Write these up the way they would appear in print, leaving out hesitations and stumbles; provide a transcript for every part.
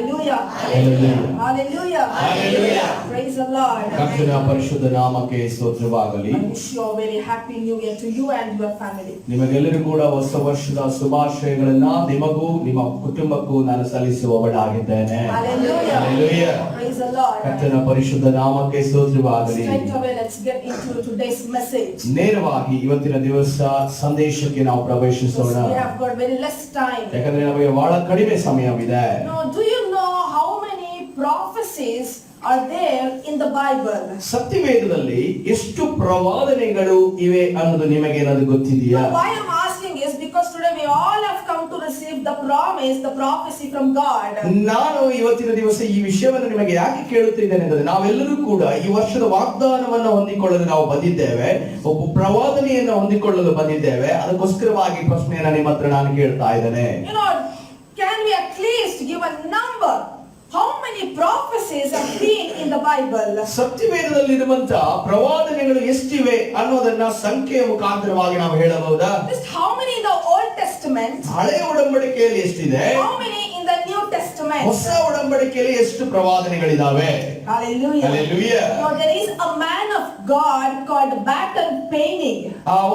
Hallelujah. Hallelujah. Hallelujah. Praise the Lord. ಕರ್ತನ ಪರಿಶುದ್ಧ ನಾಮಕ್ಕೆ ಸ್ತೋತ್ರವಾಗಲಿ. I wish you a very happy new year to you and your family. ನಿಮಗೆಲ್ಲರಿಗೂ ಕೂಡ ಹೊಸ ವರ್ಷದ ಶುಭಾಶಯಗಳನ್ನ ನಿಮಗೂ ನಿಮ್ಮ ಕುಟುಂಬಕ್ಕೂ ನಾನು ಸಲ್ಲಿಸುವವಳಾಗಿದ್ದೇನೆ. Hallelujah. Hallelujah. Praise the Lord. ಕರ್ತನ ಪರಿಶುದ್ಧ ನಾಮಕ್ಕೆ ಸ್ತೋತ್ರವಾಗಲಿ. Straight away let's get into today's message. ನೇರವಾಗಿ ಇವತ್ತಿನ ದಿವಸ ಸಂದೇಶಕ್ಕೆ ನಾವು ಪ್ರವೇಶಿಸೋಣ. We have got very less time. ಯಾಕಂದ್ರೆ ನಮಗೆ ಬಹಳ ಕಡಿಮೆ ಸಮಯವಿದೆ. Now, do you know how many prophecies are there in the Bible? ಸತ್ಯವೇದದಲ್ಲಿ ಎಷ್ಟು ಪ್ರವಾದನೆಗಳು ಇವೆ ಅನ್ನೋದು ನಿಮಗೆ ಏನಾದರೂ ಗೊತ್ತಿದೆಯಾ? Why I'm asking is because today we all have come to receive the promise, the prophecy from God. ನಾನು ಇವತ್ತಿನ ದಿವಸ ಈ ವಿಷಯವನ್ನು ನಿಮಗೆ ಯಾಕೆ ಕೇಳುತ್ತಿದ್ದೇನೆ ಅಂದರೆ ನಾವೆಲ್ಲರೂ ಕೂಡ ಈ ವರ್ಷದ ವಾಗ್ದಾನವನ್ನು ಹೊಂದಿಕೊಳ್ಳಲು ನಾವು ಬಂದಿದ್ದೇವೆ, ಒಬ್ಬ ಪ್ರವಾದನೆಯನ್ನು ಹೊಂದಿಕೊಳ್ಳಲು ಬಂದಿದ್ದೇವೆ. ಅದಕ್ಕೋಸ್ಕರವಾಗಿ ಪ್ರಶ್ನೆಯನ್ನ ನಿಮ್ಮ ಹತ್ರ ನಾನು ಕೇಳ್ತಾ ಇದ್ದೇನೆ. You know, can we at least give a number? How many prophecies have been in the Bible? ಸತ್ಯವೇದದಲ್ಲಿರುವಂತಹ ಪ್ರವಾದನೆಗಳು ಎಷ್ಟಿವೆ ಅನ್ನೋದನ್ನ ಸಂಖ್ಯೆಯ ಮುಖಾಂತರವಾಗಿ ನಾವು ಹೇಳಬಹುದಾ? Just how many in the Old Testament? ಹಳೆಯ ಒಡಂಬಡಿಕೆಯಲ್ಲಿ ಎಷ್ಟಿದೆ? How many in the New Testament? ಹೊಸ ಒಡಂಬಡಿಕೆಯಲ್ಲಿ ಎಷ್ಟು ಪ್ರವಾದನೆಗಳಿದಾವೆ? Hallelujah. Hallelujah. Now there is a man of God called Barton Payne.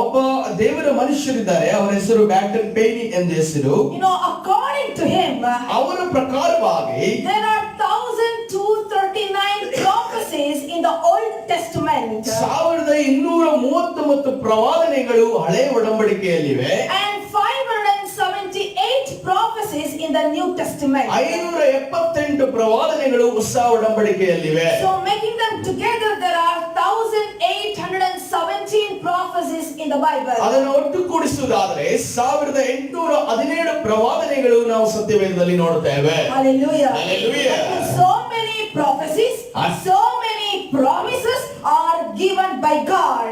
ಒಬ್ಬ ದೇವರ ಮನುಷ್ಯರಿದ್ದಾರೆ, ಅವರ ಹೆಸರು ಬ್ಯಾಟನ್ ಪೇನಿ ಎಂದು ಹೆಸರು. You know, according to him, ಅವರ ಪ್ರಕಾರವಾಗಿ there are 1239 prophecies in the Old Testament 1239 ಪ್ರವಾದನೆಗಳು ಹಳೆಯ ಒಡಂಬಡಿಕೆಯಲ್ಲಿವೆ and 578 prophecies in the New Testament. 578 ಪ್ರವಾದನೆಗಳು ಹೊಸ ಒಡಂಬಡಿಕೆಯಲ್ಲಿವೆ. So making them together there are 1817 prophecies in the Bible. ಅದನ್ನು ಒಟ್ಟುಗೂಡಿಸುವುದಾದರೆ 1817 ಪ್ರವಾದನೆಗಳು ನಾವು ಸತ್ಯವೇದದಲ್ಲಿ ನೋಡುತ್ತೇವೆ. Hallelujah. Hallelujah. So many prophecies, so many promises are given by God.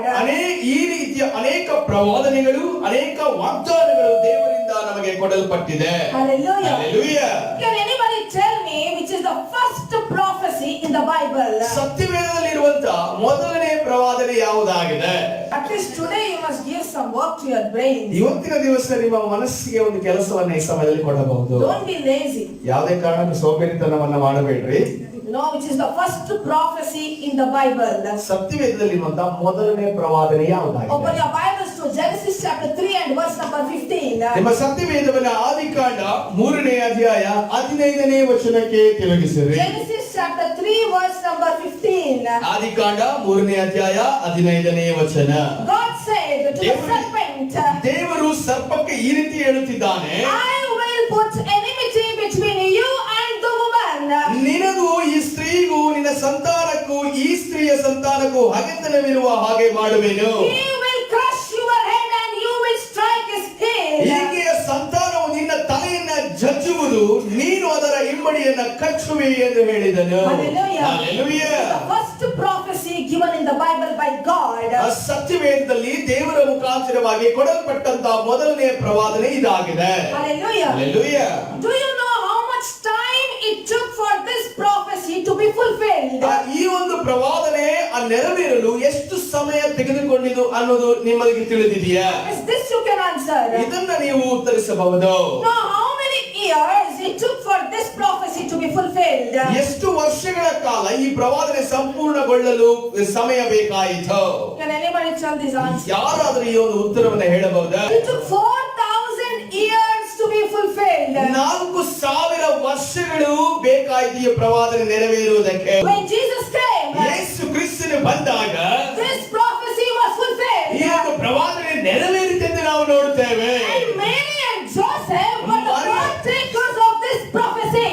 ಈ ರೀತಿಯ ಅನೇಕ ಪ್ರವಾದನೆಗಳು, ಅನೇಕ ವಾಗ್ದಾನಗಳು ದೇವರಿಂದ ನಮಗೆ ಕೊಡಲ್ಪಟ್ಟಿದೆ. Hallelujah. Hallelujah. Can anybody tell me which is the first prophecy in the Bible? ಸತ್ಯವೇದದಲ್ಲಿರುವಂತಹ ಮೊದಲನೇ ಪ್ರವಾದನೆ ಯಾವುದಾಗಿದೆ? At least today you must give some work to your brain. ಇವತ್ತಿನ ದಿವಸ ನಿಮ್ಮ ಮನಸ್ಸಿಗೆ ಒಂದು ಕೆಲಸವನ್ನ ಈ ಸಮಯದಲ್ಲಿ ಕೊಡಬಹುದು. Don't be lazy. ಯಾವುದೇ ಕಾರಣಕ್ಕೂ ಸೋಂಬೇರಿತನವನ್ನ ಮಾಡಬೇಡ್ರಿ. You know which is the first prophecy in the Bible? ಸತ್ಯವೇದದಲ್ಲಿರುವಂತಹ ಮೊದಲನೇ ಪ್ರವಾದನೆ ಯಾವುದಾಗಿದೆ? Open your Bibles to Genesis chapter 3 and verse number 15. ನಿಮ್ಮ ಸತ್ಯವೇದವನ್ನ ಆದಿಕಾಂಡ 3ನೇ ಅಧ್ಯಾಯ 15ನೇ ವಚನಕ್ಕೆ ತಿರುಗಿಸಿರಿ. Genesis chapter 3 verse number 15. ಆದಿಕಾಂಡ 3ನೇ ಅಧ್ಯಾಯ 15ನೇ ವಚನ. God said to the serpent, ದೇವರು ಸರ್ಪಕ್ಕೆ ಈ ರೀತಿ ಹೇಳುತ್ತಿದ್ದಾನೆ, I will put enmity between you and the woman. ನಿನಗೂ ಈ ಸ್ತ್ರೀಗೂ ನಿನ್ನ ಸಂತಾನಕ್ಕೂ ಈ ಸ್ತ್ರೀಯ ಸಂತಾನಕ್ಕೂ ಹಗೆತನವಿರುವ ಹಾಗೆ ಮಾಡುವೆನು. He will crush your head and you will strike his heel. ಈಕೆಯ ಸಂತಾನವು ನಿನ್ನ ತಲೆಯನ್ನ ಜಜ್ಜುವುದು, ನೀನು ಅದರ ಹಿಂಬಡಿಯನ್ನ ಕಚ್ಚುವೆ ಎಂದು ಹೇಳಿದನು. Hallelujah. Hallelujah. The first prophecy given in the Bible by God. ಸತ್ಯವೇದದಲ್ಲಿ ದೇವರ ಮುಖಾಂತರವಾಗಿ ಕೊಡಲ್ಪಟ್ಟಂತಹ ಮೊದಲನೇ ಪ್ರವಾದನೆ ಇದಾಗಿದೆ. Hallelujah. Hallelujah. Do you know how much time it took for this prophecy to be fulfilled? ಈ ಒಂದು ಪ್ರವಾದನೆ ನೆರವೇರಲು ಎಷ್ಟು ಸಮಯ ತೆಗೆದುಕೊಂಡಿತು ಅನ್ನೋದು ನಿಮಗೆ ತಿಳಿದಿದೆಯಾ? Is this you can answer? ಇದನ್ನ ನೀವು ಉತ್ತರಿಸಬಹುದು. Now how many years it took for this prophecy to be fulfilled? ಎಷ್ಟು ವರ್ಷಗಳ ಕಾಲ ಈ ಪ್ರವಾದನೆ ಸಂಪೂರ್ಣಗೊಳ್ಳಲು ಸಮಯ ಬೇಕಾಯಿತು? Can anybody tell this answer? ಯಾರಾದರೂ ಈ ಒಂದು ಉತ್ತರವನ್ನು ಹೇಳಬಹುದಾ? It took 4000 years to be fulfilled. 4000 ವರ್ಷಗಳು ಬೇಕಾಯಿತು ಈ ಪ್ರವಾದನೆ ನೆರವೇರುವುದಕ್ಕೆ. When Jesus came, ಯೇಸು ಕ್ರಿಸ್ತನು ಬಂದಾಗ this prophecy was fulfilled. ಈ ಒಂದು ಪ್ರವಾದನೆ ನೆರವೇರಿತೆಂದು ನಾವು ನೋಡುತ್ತೇವೆ. And Mary and Joseph were the partakers of this prophecy.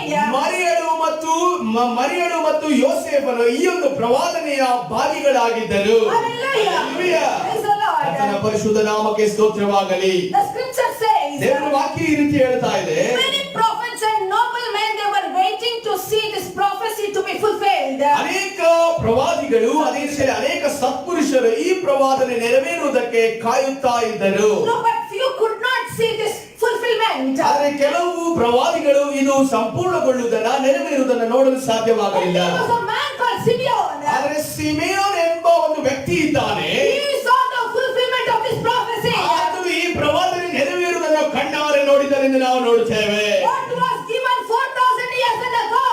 ಮರಿಯಳು ಮತ್ತು ಯೋಸೇಫನು ಈ ಒಂದು ಪ್ರವಾದನೆಯ ಭಾಗಿಗಳಾಗಿದ್ದರು. Hallelujah. Praise the Lord. ಕರ್ತನ ಪರಿಶುದ್ಧ ನಾಮಕ್ಕೆ ಸ್ತೋತ್ರವಾಗಲಿ. The scripture says, ದೇವರ ವಾಕ್ಯ ಈ ರೀತಿ ಹೇಳ್ತಾ ಇದೆ, many prophets and noble men, they were waiting to see this prophecy to be fulfilled. ಅನೇಕ ಪ್ರವಾದಿಗಳು, ಅದೇ ರೀತಿ ಅನೇಕ ಸತ್ಪುರುಷರು ಈ ಪ್ರವಾದನೆ ನೆರವೇರುವುದಕ್ಕೆ ಕಾಯುತ್ತಾ ಇದ್ದರು. No, but few could not see this fulfillment. ಆದರೆ ಕೆಲವು ಪ್ರವಾದಿಗಳು ಇದು ಸಂಪೂರ್ಣಗೊಳ್ಳುವುದನ್ನ ನೆರವೇರುವುದನ್ನು ನೋಡಲು ಸಾಧ್ಯವಾಗಲಿಲ್ಲ. There was a man called Simeon. ಆದರೆ ಸಿಮೆಯೋನ್ ಎಂಬ ಒಂದು ವ್ಯಕ್ತಿ ಇದ್ದಾನೆ. He saw the fulfillment of this prophecy. ಆತನು ಈ ಪ್ರವಾದನೆ ನೆರವೇರುವುದನ್ನು ಕಣ್ಣಾರೆ ನೋಡಿದರೆಂದು ನಾವು ನೋಡುತ್ತೇವೆ. What was given 4000 years ago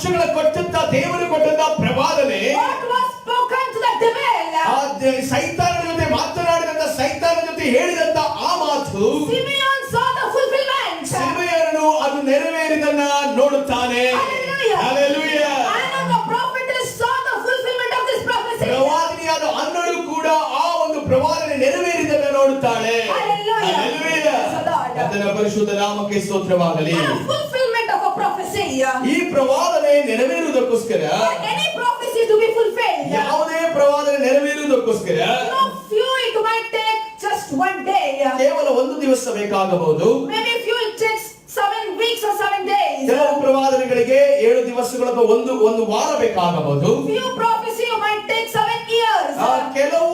ವರ್ಷಗಳ ಕೊಟ್ಟಂತ ದೇವರು ಕೊಟ್ಟಂತ ಪ್ರವಾದನೆ, what was spoken to the devil, ಆ ಸೈತಾನನ ಜೊತೆ ಮಾತನಾಡಿದಂತ ಸೈತಾನನ ಜೊತೆ ಹೇಳಿದಂತ ಆ ಮಾತು Simeon saw the fulfillment. ಸಿಮೆಯೋನನು ಅದು ನೆರವೇರಿದನ್ನ ನೋಡುತ್ತಾನೆ. Hallelujah. Hallelujah. And the prophetess saw the fulfillment of this prophecy. ಪ್ರವಾದಿನಿಯಾದ ಅನ್ನಳು ಕೂಡ ಆ ಒಂದು ಪ್ರವಾದನೆ ನೆರವೇರಿದನ್ನ ನೋಡುತ್ತಾಳೆ. Hallelujah. Hallelujah. ಕರ್ತನ ಪರಿಶುದ್ಧ ನಾಮಕ್ಕೆ ಸ್ತೋತ್ರವಾಗಲಿ. And a fulfillment of a prophecy. ಈ ಪ್ರವಾದನೆ ನೆರವೇರುವುದಕ್ಕೋಸ್ಕರ, For any prophecy to be fulfilled, ಯಾವುದೇ ಪ್ರವಾದನೆ ನೆರವೇರುವುದಕ್ಕೋಸ್ಕರ few it might take just one day. ಕೇವಲ ಒಂದು ದಿವಸ ಬೇಕಾಗಬಹುದು. Maybe few it takes 7 weeks or 7 days. ಕೆಲವು ಪ್ರವಾದನೆಗಳಿಗೆ 7 ದಿವಸಗಳ ಒಂದು ವಾರ ಬೇಕಾಗಬಹುದು. Few prophecy might take 7 years. ಕೆಲವು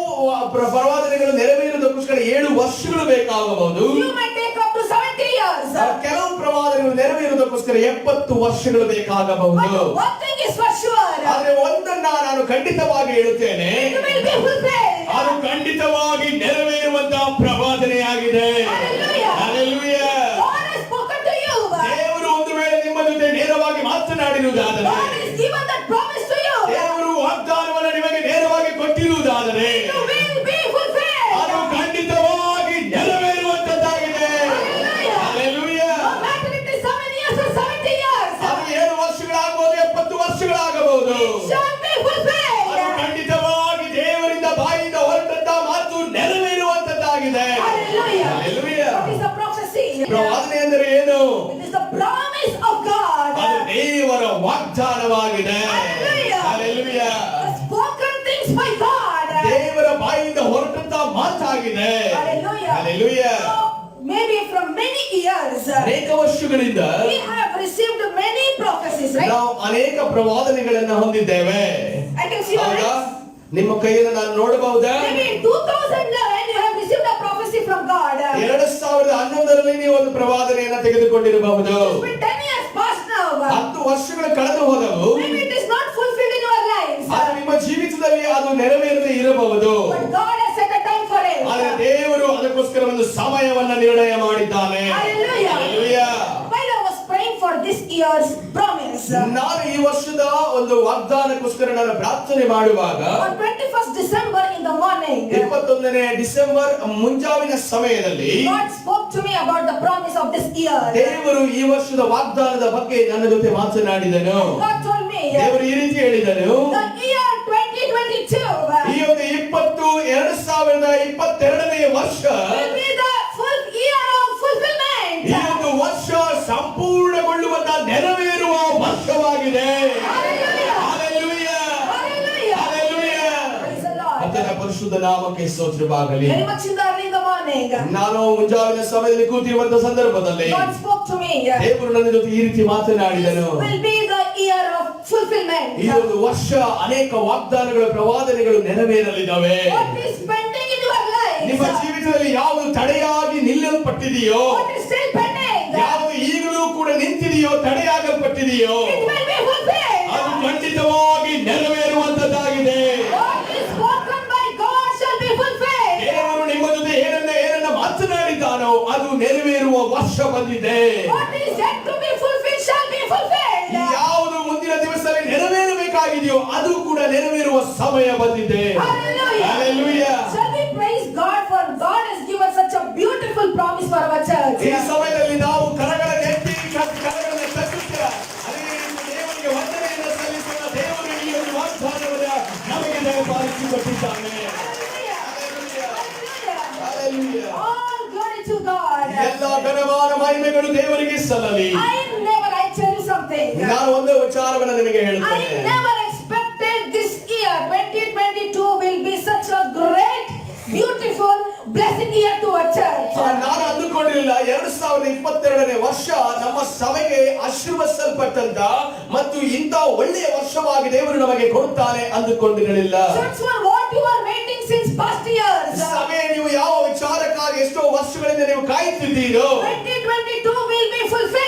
ಪ್ರವಾದನೆಗಳು ನೆರವೇರುವುದಕ್ಕೋಸ್ಕರ 7 ವರ್ಷಗಳು ಬೇಕಾಗಬಹುದು. Few might take up to 70 years. ಕೆಲವು ಪ್ರವಾದನೆಗಳು ನೆರವೇರುವುದಕ್ಕೋಸ್ಕರ 70 ವರ್ಷಗಳು ಬೇಕಾಗಬಹುದು. But one thing is for sure, ಆದ್ರೆ ಒಂದನ್ನ ನಾನು ಖಂಡಿತವಾಗಿ ಹೇಳುತ್ತೇನೆ, it will be fulfilled. ಅದು ಖಂಡಿತವಾಗಿ ನೆರವೇರುವಂತಹ ಪ್ರವಾದನೆಯಾಗಿದೆ. Hallelujah. Hallelujah. God has spoken to you. ದೇವರು ಒಂದು ವೇಳೆ ನಿಮ್ಮ ಜೊತೆ ನೇರವಾಗಿ ಮಾತನಾಡಿರುವುದಾದರೆ, God has given that promise to you. ದೇವರು ವಾಗ್ದಾನವನ್ನು ನಿಮಗೆ ನೇರವಾಗಿ ಕೊಟ್ಟಿರುವುದಾದರೆ, It will be fulfilled. ಅದು ಖಂಡಿತವಾಗಿ ನೆರವೇರುವಂತದ್ದಾಗಿದೆ. Hallelujah. Hallelujah. No matter it is 7 years or 70 years, ಅದು 7 ವರ್ಷಗಳಾಗಬಹುದು, 70 ವರ್ಷಗಳಾಗಬಹುದು. it shall be fulfilled. ಅದು ಖಂಡಿತವಾಗಿ ದೇವರಿಂದ ಬಾಯಿಂದ ಹೊರಟಂತ ಮಾತು ನೆರವೇರುವಂತದ್ದಾಗಿದೆ. Hallelujah. Hallelujah. What is the prophecy? ಪ್ರವಾದನೆ ಅಂದರೆ ಏನು? It is the promise of God. ಅದು ದೇವರ ವಾಗ್ದಾನವಾಗಿದೆ. Hallelujah. Hallelujah. The spoken things by God. ದೇವರ ಬಾಯಿಂದ ಹೊರಟಂತ ಮಾತಾಗಿದೆ. Hallelujah. Hallelujah. So, maybe from many years, ಅನೇಕ ವರ್ಷಗಳಿಂದ we have received many prophecies, right? ನಾವು ಅನೇಕ ಪ್ರವಾದನೆಗಳನ್ನ ಹೊಂದಿದ್ದೇವೆ. I can see your ಹೌದಾ? hands. ನಿಮ್ಮ ಕೈಯನ್ನು ನಾನು ನೋಡಬಹುದಾ? Maybe in 2011 you have received a prophecy from God. 2011ರಲ್ಲಿ ನೀವು ಒಂದು ಪ್ರವಾದನೆಯನ್ನ ತೆಗೆದುಕೊಂಡಿರಬಹುದು. It's been 10 years past now. 10 ವರ್ಷಗಳು ಕಳೆದು ಹೋದವು. Maybe it is not fulfilled in your lives. ಅದು ನಿಮ್ಮ ಜೀವಿತದಲ್ಲಿ ಅದು ನೆರವೇರದೆ ಇರಬಹುದು. But God has set a time for it. ಆದರೆ ದೇವರು ಅದಕ್ಕೋಸ್ಕರ ಒಂದು ಸಮಯವನ್ನ ನಿರ್ಣಯ ಮಾಡಿದ್ದಾನೆ. Hallelujah. Hallelujah. While I was praying for this year's promise, ನಾನು ಈ ವರ್ಷದ ಒಂದು ವಾಗ್ದಾನಕ್ಕೋಸ್ಕರ ನಾನು ಪ್ರಾರ್ಥನೆ ಮಾಡುವಾಗ on 21st December in the morning, 21ನೇ ಡಿಸೆಂಬರ್ ಮುಂಜಾವಿನ ಸಮಯದಲ್ಲಿ God spoke to me about the promise of this year. ದೇವರು ಈ ವರ್ಷದ ವಾಗ್ದಾನದ ಬಗ್ಗೆ ನನ್ನ ಜೊತೆ ಮಾತನಾಡಿದನು. God told me, ದೇವರು ಈ ರೀತಿ ಹೇಳಿದನು, the year 2022 ಈ ಒಂದು 2022ನೇ ವರ್ಷ will be the full year of fulfillment. ಈ ಒಂದು ವರ್ಷ ಸಂಪೂರ್ಣಗೊಳ್ಳುವಂತ ನೆರವೇರುವ ವರ್ಷವಾಗಿದೆ. Hallelujah. Hallelujah. Hallelujah. Hallelujah. Praise the Lord. ಕರ್ತನ ಪರಿಶುದ್ಧ ನಾಮಕ್ಕೆ ಸ್ತೋತ್ರವಾಗಲಿ. Very much in the early in the morning, ನಾನು ಮುಂಜಾವಿನ ಸಮಯದಲ್ಲಿ ಕೂತಿರುವಂತ ಸಂದರ್ಭದಲ್ಲಿ God spoke to me. ದೇವರು ನನ್ನ ಜೊತೆ ಈ ರೀತಿ ಮಾತನಾಡಿದನು. Will be the year of fulfillment. ಈ ಒಂದು ವರ್ಷ ಅನೇಕ ವಾಗ್ದಾನಗಳು ಪ್ರವಾದನೆಗಳು ನೆರವೇರಲಿದ್ದಾವೆ. What is pending in your ನಿಮ್ಮ life? ಜೀವಿತದಲ್ಲಿ ಯಾವುದು ತಡೆಯಾಗಿ ನಿಲ್ಲಲ್ಪಟ್ಟಿದೆಯೋ, What is still pending? ಯಾವುದು ಈಗಲೂ ಕೂಡ ನಿಂತಿದೆಯೋ, ತಡೆಯಾಗಲ್ಪಟ್ಟಿದೆಯೋ, It will be fulfilled. ಅದು ಖಂಡಿತವಾಗಿ ನೆರವೇರುವಂತದ್ದಾಗಿದೆ. What is spoken by God shall be fulfilled. ದೇವರು ನಿಮ್ಮ ಜೊತೆ ಏನನ್ನ ಮಾತನಾಡಿದ್ದಾನೋ ಅದು ನೆರವೇರುವ ವರ್ಷ ಬಂದಿದೆ. What is yet to be fulfilled shall be fulfilled. ಯಾವುದು ಮುಂದಿನ ದಿವಸದಲ್ಲಿ ನೆರವೇರಬೇಕಾಗಿದೆಯೋ ಅದು ಕೂಡ ನೆರವೇರುವ ಸಮಯ ಬಂದಿದೆ. Hallelujah. Hallelujah. Shall we praise God for God has given such a beautiful promise for our church? ಈ ಸಮಯದಲ್ಲಿ ನಾವು ಕರಗಳನ್ನು ಎತ್ತಿ ಕರಗಳನ್ನು ತಟ್ಟುತ್ತಾ ದೇವರಿಗೆ ವಂದನೆಯನ್ನು ಸಲ್ಲಿಸುವ ದೇವರು ಈ ಒಂದು ವಾಗ್ದಾನವನ್ನು ನಮಗೆ ದಯಪಾಲಿಸಿಕೊಟ್ಟಿದ್ದಾನೆ. Hallelujah. All glory to God. ಎಲ್ಲ ಘನವಾದ ಮಹಿಮೆಗಳು ದೇವರಿಗೆ ಸಲ್ಲಲಿ. I tell you something. ನಾನು ಒಂದು ವಿಚಾರವನ್ನು ನಿಮಗೆ I ಹೇಳುತ್ತೇನೆ. never expected this year 2022 will be such a great, beautiful, blessed year to our church. ನಾನು ಅಂದುಕೊಂಡಿರಲಿಲ್ಲ 2022ನೇ ವರ್ಷ ನಮ್ಮ ಸಭೆಗೆ ಆಶೀರ್ವದಿಸಲ್ಪಟ್ಟಂತ ಮತ್ತು ಇಂಥ ಒಳ್ಳೆಯ ವರ್ಷವಾಗಿ ದೇವರು ನಮಗೆ ಕೊಡುತ್ತಾನೆ ಅಂದುಕೊಂಡಿರಲಿಲ್ಲ. Church, for what you are waiting since past years. ಸಭೆ ನೀವು ಯಾವ ವಿಚಾರಕ್ಕಾಗಿ ಎಷ್ಟೋ ವರ್ಷಗಳಿಂದ ನೀವು ಕಾಯುತ್ತಿದ್ದೀರೋ 2022 will be fulfilled.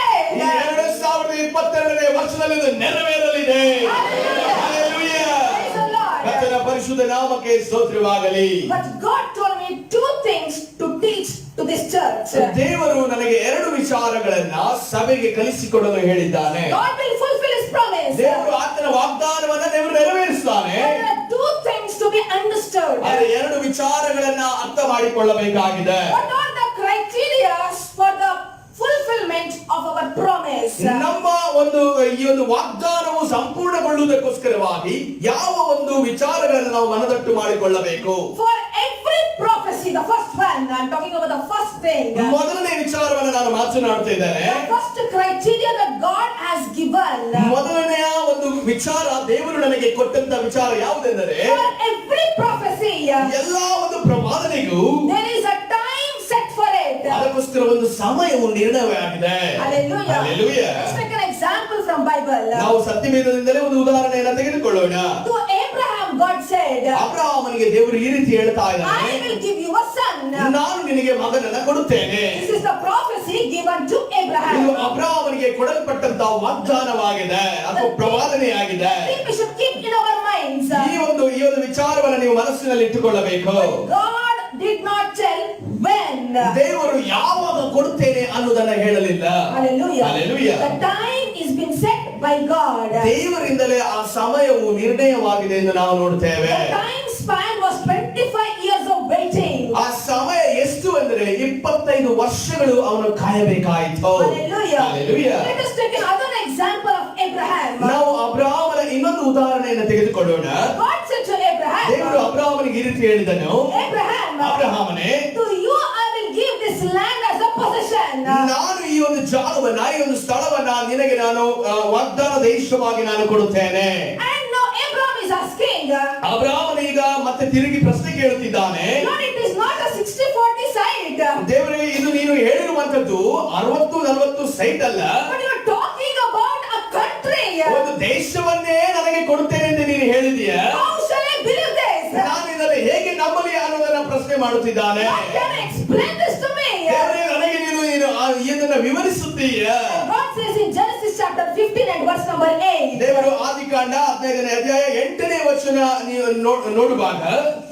ಈ 2022ನೇ ವರ್ಷದಲ್ಲಿ ಇದು ನೆರವೇರಲಿದೆ. Hallelujah. Hallelujah. Praise the Lord. ಕರ್ತನ ಪರಿಶುದ್ಧ ನಾಮಕ್ಕೆ ಸ್ತೋತ್ರವಾಗಲಿ. But God told me two things to teach to this church. ದೇವರು ನನಗೆ 2 ವಿಚಾರಗಳನ್ನ ಸಭೆಗೆ ಕಲಿಸಿಕೊಡಲು ಹೇಳಿದ್ದಾನೆ. God will fulfill His promise. promise. ದೇವರು ಆತನ ವಾಗ್ದಾನವನ್ನ ದೇವರು ನೆರವೇರಿಸ್ತಾನೆ. There are two things to be understood. ಆದರೆ ಎರಡು ವಿಚಾರಗಳನ್ನ ಅರ್ಥ ಮಾಡಿಕೊಳ್ಳಬೇಕಾಗಿದೆ. What are the criteria for the fulfillment of our promise? ನಮ್ಮ ಈ ಒಂದು ವಾಗ್ದಾನವು ಸಂಪೂರ್ಣಗೊಳ್ಳುವುದಕ್ಕೋಸ್ಕರವಾಗಿ ಯಾವ ಒಂದು ವಿಚಾರಗಳನ್ನು ನಾವು ಮನದಟ್ಟು ಮಾಡಿಕೊಳ್ಳಬೇಕು? For every prophecy, the first one, I'm talking about the first thing. ಮೊದಲನೇ ವಿಚಾರವನ್ನು ನಾನು ಮಾತನಾಡ್ತಾ ಇದ್ದೇನೆ. The first criteria that God has given. ಮೊದಲನೆಯ ಒಂದು ವಿಚಾರ ದೇವರು ನನಗೆ ಕೊಟ್ಟಂತ ವಿಚಾರ ಯಾವುದೆಂದರೆ, For every prophecy, ಎಲ್ಲಾ ಒಂದು ಪ್ರವಾದನೆಗೂ there is a time set for it. ಅದಕ್ಕೋಸ್ಕರ ಒಂದು ಸಮಯವು ನಿರ್ಣಯವಾಗಿದೆ. Hallelujah. Hallelujah. Let's take an example from Bible. ನಾವು ಸತ್ಯವೇದದಿಂದಲೇ ಒಂದು ಉದಾಹರಣೆಯನ್ನು ತೆಗೆದುಕೊಳ್ಳೋಣ. To Abraham God said, ಅಬ್ರಹಾಮನಿಗೆ ದೇವರು ಈ ರೀತಿ ಹೇಳ್ತಾ I ಇದ್ದಾನೆ, will give you a son. ನಾನು ನಿನಗೆ ಮಗನನ್ನ ಕೊಡುತ್ತೇನೆ. This is the prophecy given to Abraham. ಇದು ಅಬ್ರಹಾಮನಿಗೆ ಕೊಡಲ್ಪಟ್ಟಂತ ವಾಗ್ದಾನವಾಗಿದೆ ಅಥವಾ ಪ್ರವಾದನೆಯಾಗಿದೆ. We should keep in our minds. ಈ ಒಂದು ವಿಚಾರವನ್ನು ನೀವು ಮನಸ್ಸಿನಲ್ಲಿ ಇಟ್ಟುಕೊಳ್ಳಬೇಕು. God did not tell when. ದೇವರು ಯಾವಾಗ ಕೊಡುತ್ತೇನೆ ಅನ್ನೋದನ್ನ ಹೇಳಲಿಲ್ಲ. Hallelujah. Hallelujah. The time is been set by God. ದೇವರಿಂದಲೇ ಆ ಸಮಯವು ನಿರ್ಣಯವಾಗಿದೆ ಎಂದು ನಾವು ನೋಡ್ತೇವೆ. The time span was 25 years of waiting. ಆ ಸಮಯ ಎಷ್ಟು ಅಂದರೆ 25 ವರ್ಷಗಳು ಅವನು ಕಾಯಬೇಕಾಯಿತು. Hallelujah. Hallelujah. Let us take another example of Abraham. ನಾವು ಅಬ್ರಹಾಮನ ಇನ್ನೊಂದು ಉದಾಹರಣೆಯನ್ನು ತೆಗೆದುಕೊಳ್ಳೋಣ. God said to Abraham, ದೇವರು ಅಬ್ರಹಾಮನಿಗೆ ಈ ರೀತಿ ಹೇಳಿದನು, ಅಬ್ರಹಾಮನೇ, to you I will give this land as a possession. ನಾನು ಈ ಒಂದು ಜಾಗವನ್ನ, ಈ ಒಂದು ಸ್ಥಳವನ್ನ ನಿನಗೆ ನಾನು ವಾಗ್ದಾನ ದೇಶವಾಗಿ ನಾನು ಕೊಡುತ್ತೇನೆ. And now Abraham is asking, ಅಬ್ರಹಾಮನ ಈಗ ಮತ್ತೆ ತಿರುಗಿ ಪ್ರಶ್ನೆ ಕೇಳುತ್ತಿದ್ದಾನೆ, Lord, it is not a 60-40 site. ದೇವರೇ, ಇದು ನೀನು ಹೇಳಿರುವಂತದ್ದು 60-40 ಸೈಟ್ ಅಲ್ಲ, But you are talking about a country. ಒಂದು ದೇಶವನ್ನೇ ನನಗೆ ಕೊಡುತ್ತೇನೆ ಎಂದು ನೀನು ಹೇಳಿದೀಯ. How shall I believe this? ನಾನು ಇದನ್ನು ಹೇಗೆ ನಂಬಲಿ ಅನ್ನೋದನ್ನ ಪ್ರಶ್ನೆ ಮಾಡುತ್ತಿದ್ದಾನೆ. God can explain this to me. ದೇವರೇ, ನನಗೆ ನೀನು ಇದನ್ನ ವಿವರಿಸುತ್ತೀಯ. God says in Genesis chapter 15 and verse number 8. ದೇವರು ಆದಿಕಾಂಡ 15ನೇ ಅಧ್ಯಾಯ 8ನೇ ವಚನ ನೀವು ನೋಡುವಾಗ,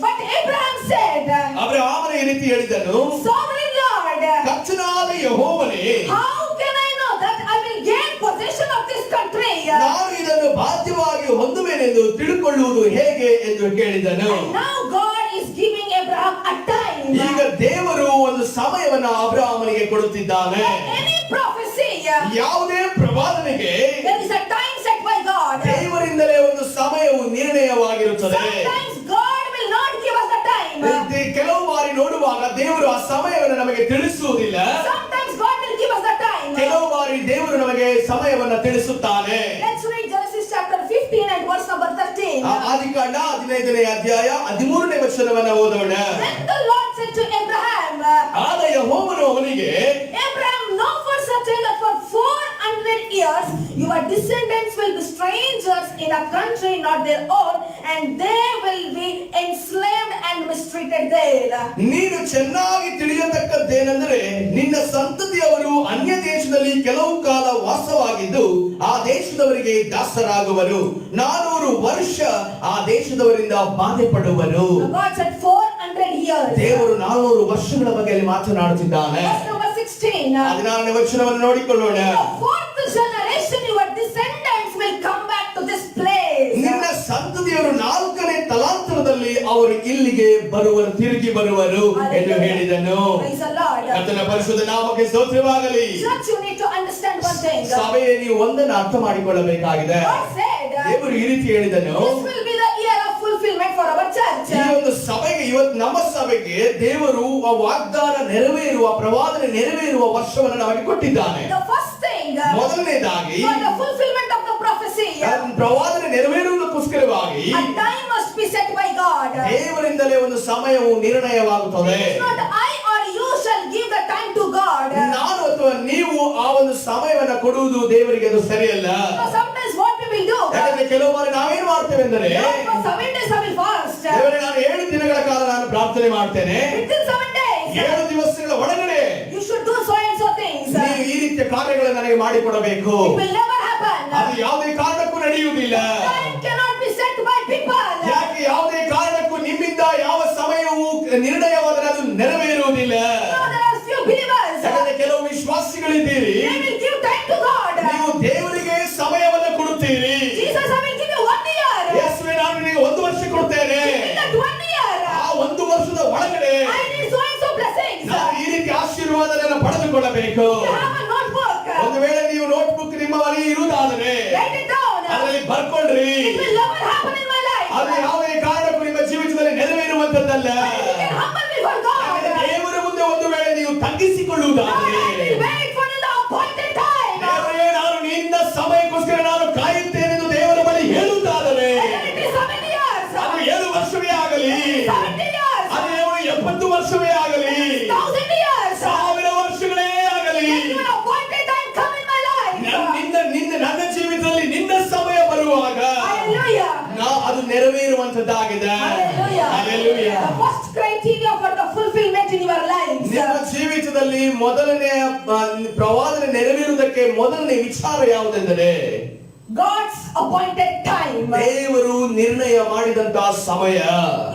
But Abraham said, ಅಬ್ರಹಾಮನ ಈ ರೀತಿ ಹೇಳಿದನು, Sovereign Lord, ಕರ್ತನಾದ ಯೆಹೋವನೇ, how can I know that I will gain possession of this country? ನಾನು ಇದನ್ನು ಬಾಧ್ಯವಾಗಿ ಹೊಂದುವೆನೆಂದು ತಿಳುಕೊಳ್ಳುವುದು ಹೇಗೆ ಎಂದು ಕೇಳಿದನು. And now God is giving Abraham a time. ಈಗ ದೇವರು ಒಂದು ಸಮಯವನ್ನ ಅಬ್ರಹಾಮನಿಗೆ ಕೊಡುತ್ತಿದ್ದಾನೆ. Any prophecy, ಯಾವುದೇ ಪ್ರವಾದನೆಗೆ there is a time set by God. ದೇವರಿಂದಲೇ ಒಂದು ಸಮಯವು ನಿರ್ಣಯವಾಗಿರುತ್ತದೆ. Sometimes God will not give us the time. ಕೆಲವು ಬಾರಿ ನೋಡುವಾಗ ದೇವರು ಆ ಸಮಯವನ್ನು ನಮಗೆ ತಿಳಿಸುವುದಿಲ್ಲ. Sometimes God will give us the time. ಕೆಲವು ಬಾರಿ ದೇವರು ನಮಗೆ ಸಮಯವನ್ನ ತಿಳಿಸುತ್ತಾನೆ. Let's read Genesis chapter 15 and verse number 13. ಆದಿಕಾಂಡ 15ನೇ ಅಧ್ಯಾಯ 13ನೇ ವಚನವನ್ನ ಓದೋಣ. Then the Lord said to Abraham, ಆಗ ಯೆಹೋವನು ಅವನಿಗೆ, Abraham, know for certain that for 400 years your descendants will be strangers in a country not their own, and they will be enslaved and mistreated there. ನೀನು ಚೆನ್ನಾಗಿ ತಿಳಿಯತಕ್ಕದ್ದೇನೆಂದರೆ, ನಿನ್ನ ಸಂತತಿಯವರು ಅನ್ಯ ದೇಶದಲ್ಲಿ ಕೆಲವು ಕಾಲ ವಾಸವಾಗಿದ್ದು ಆ ದೇಶದವರಿಗೆ ದಾಸರಾಗುವರು. 400 ವರ್ಷ ಆ ದೇಶದವರಿಂದ ಬಾಧೆ ಪಡುವರು. God said 400 years. ದೇವರು 400 ವರ್ಷಗಳ ಬಗ್ಗೆ ಅಲ್ಲಿ ಮಾತನಾಡುತ್ತಿದ್ದಾನೆ. Verse number 16. 16ನೇ ವಚನವನ್ನು ನೋಡಿಕೊಳ್ಳೋಣ. The fourth generation your descendants will come back to this place. ನಿನ್ನ ಸಂತತಿಯವರು 4ನೇ ತಲಾಂತರದಲ್ಲಿ ಅವರು ಇಲ್ಲಿಗೆ ಬರುವರು, ತಿರುಗಿ ಬರುವರು ಎಂದು ಹೇಳಿದನು. Praise the Lord. ಕರ್ತನ ಪರಿಶುದ್ಧ ನಾಮಕ್ಕೆ ಸ್ತೋತ್ರವಾಗಲಿ. Church, you need to understand one thing. ಸಭೆಯೇ, ನೀವು ಒಂದನ್ನು ಅರ್ಥ ಮಾಡಿಕೊಳ್ಳಬೇಕಾಗಿದೆ. God said, ದೇವರು ಈ ರೀತಿ ಹೇಳಿದನು, this will be the year of fulfillment for our church. ಈ ಒಂದು ಸಭೆಗೆ, ಇವತ್ತು ನಮ್ಮ ಸಭೆಗೆ ದೇವರು ಆ ವಾಗ್ದಾನ ನೆರವೇರುವ, ಪ್ರವಾದನೆ ನೆರವೇರುವ ವರ್ಷವನ್ನು ನಮಗೆ ಕೊಟ್ಟಿದ್ದಾನೆ. The first thing, ಮೊದಲನೇದಾಗಿ for the fulfillment of the prophecy, ಪ್ರವಾದನೆ ನೆರವೇರುವುದಕ್ಕೋಸ್ಕರವಾಗಿ a time must be set by God. ದೇವರಿಂದಲೇ ಒಂದು ಸಮಯವು ನಿರ್ಣಯವಾಗುತ್ತದೆ. It is not I or you shall give the time to God. ನಾನು ಅಥವಾ ನೀವು ಆ ಒಂದು ಸಮಯವನ್ನು ಕೊಡುವುದು ದೇವರಿಗೆ ಅದು ಸರಿಯಲ್ಲ. So sometimes what we will do, ಯಾಕಂದ್ರೆ ಕೆಲವು ಬಾರಿ ನಾವೇನ್ ಮಾಡ್ತೇವೆ ಅಂದರೆ, Lord, for 7 days I will fast. ದೇವರೇ, ನಾನು 7 ದಿನಗಳ ಕಾಲ ನಾನು ಪ್ರಾರ್ಥನೆ ಮಾಡ್ತೇನೆ. Within 7 days, 7 ದಿವಸಗಳ ಒಳಗಡೆ you should do so and so things. ನೀವು ಈ ರೀತಿಯ ಕಾರ್ಯಗಳನ್ನು ನನಗೆ ಮಾಡಿಕೊಡಬೇಕು. It will never happen. ಅದು ಯಾವುದೇ ಕಾರಣಕ್ಕೂ ನಡೆಯುವುದಿಲ್ಲ. Time cannot be set by people. ಯಾಕೆ ಯಾವುದೇ ಕಾರಣಕ್ಕೂ ನಿಮ್ಮಿಂದ ಯಾವ ಸಮಯವು ನಿರ್ಣಯವಾದರೆ ಅದು ನೆರವೇರುವುದಿಲ್ಲ. No, there are few believers. ಯಾಕಂದ್ರೆ ಕೆಲವು ವಿಶ್ವಾಸಿಗಳಿದ್ದೀರಿ, They will give time to God. ನೀವು ದೇವರಿಗೆ ಸಮಯವನ್ನು ಕೊಡುತ್ತೀರಿ. ಬರೆದುಕೊಳ್ಳಬೇಕು. You have a notebook. ಒಂದು ವೇಳೆ ನೀವು ನೋಟ್ಬುಕ್ ನಿಮ್ಮ ಬಳಿ ಇರುವುದಾದರೆ Write it down. ಅದರಲ್ಲಿ ಬರ್ಕೊಳ್ರಿ. It will never happen in my life. ಅದು ಯಾವುದೇ ಕಾರಣಕ್ಕೂ ನಿಮ್ಮ ಜೀವಿತದಲ್ಲಿ ನೆರವೇರುವಂತದ್ದಲ್ಲ. You can humble before God. ದೇವರ ಮುಂದೆ ಒಂದು ವೇಳೆ ನೀವು ತಗ್ಗಿಸಿಕೊಳ್ಳುವುದಾದರೆ I will wait for the appointed time. ದೇವರೇ, ನಾನು ನಿನ್ನ ಸಮಯಕ್ಕೋಸ್ಕರ ನಾನು ಕಾಯುತ್ತೇನೆ ಎಂದು ದೇವರ ಬಳಿ ಹೇಳುವುದಾದರೆ Whether it is 70 years, ಅದು 7 ವರ್ಷವೇ ಆಗಲಿ, 70 years, ಅದು 70 ವರ್ಷವೇ ಆಗಲಿ, 1000 years, 1000 ವರ್ಷಗಳೇ ಆಗಲಿ, when your appointed time come in my life. ನನ್ನ ಜೀವಿತದಲ್ಲಿ ನಿನ್ನ ಸಮಯ ಬರುವಾಗ Hallelujah. ಅದು ನೆರವೇರುವಂತದ್ದಾಗಿದೆ. Hallelujah. Hallelujah. The first criteria for the fulfillment in your lives. ನಿಮ್ಮ ಜೀವಿತದಲ್ಲಿ ಮೊದಲನೆಯ ಪ್ರವಾದನೆ ನೆರವೇರುವುದಕ್ಕೆ ಮೊದಲನೇ ವಿಚಾರ ಯಾವುದೆಂದರೆ God's appointed time. ದೇವರು ನಿರ್ಣಯ ಮಾಡಿದಂತಹ ಸಮಯ.